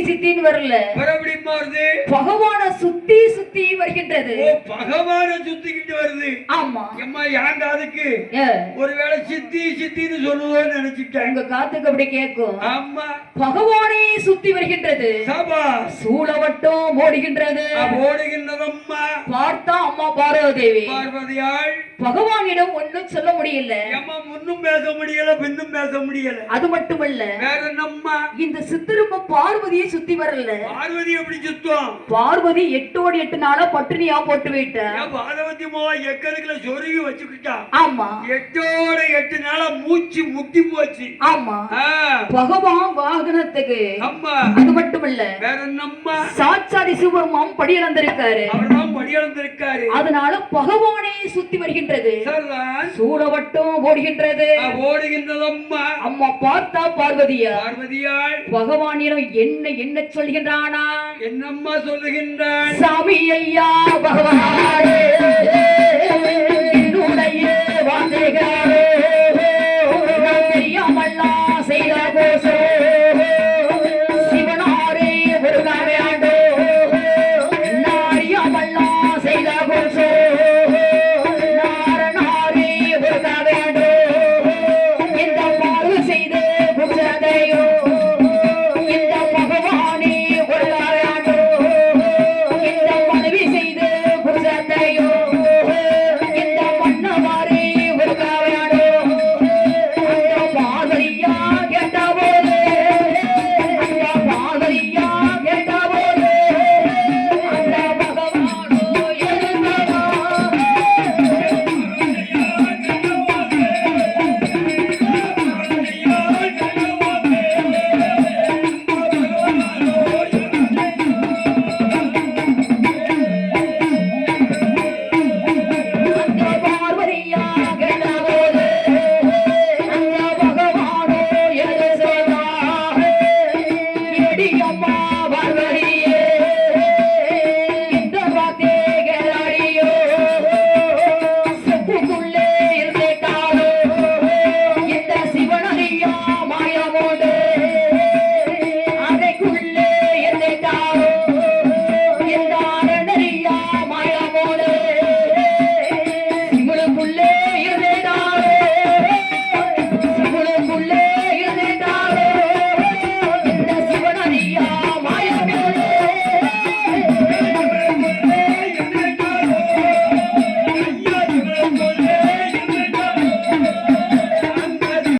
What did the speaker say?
சித்தின்னு வரல, பகவான சுத்தி சுத்தி வருகின்றது. பகவான சுத்திக்கிட்டு வருது. ஆமா அம்மா ஏன் காதுக்கு ஒருவேளை சித்தி சித்தின்னு சொல்லுவோன்னு நினைச்சிட்டேன். உங்க காத்துக்கு அப்படி கேட்கும். ஆமா பகவானே சுத்தி வருகின்றது. சூழவட்டம் ஓடுகின்றது. ஓடுகின்றதம்மா. பார்த்தா அம்மா பார்வதேவி பார்வதியாள் பகவானிடம் ஒன்னும் சொல்ல முடியல. முன்னும் பேச முடியல, பின்னும் பேச முடியல. அது மட்டுமல்ல, வேற என்னம்மா, இந்த சித்திரம்ப பார்வதியை சுத்தி வரல. பார்வதி எப்படி சுத்தம்? பார்வதி 8 8 நாளா பட்டினியா போட்டு விட்டா. பார்வதி மாவா எக்கருக்குல சொருகி வச்சுக்கிட்டா. ஆமா 8 8 நாளா மூச்சு முட்டி போச்சு. ஆமா பகவான் வாகனத்துக்கு. அம்மா அது மட்டுமல்ல, வேற என்னம்மா, சாட்சாதி சிவபெருமான் படியளந்திருக்காரு. அவர்தான் படியளந்திருக்காரு. அதனால பகவானே சுத்தி வருகின்றது. சூழவட்டம் ஓடுகின்றது. ஓடுகின்றதம்மா. அம்மா பார்த்தா பார்வதியாள் பகவானிடம் என்ன என்ன சொல்கின்றானா? என்னம்மா சொல்லுகின்றான்? சாமி ஐயா பகவானே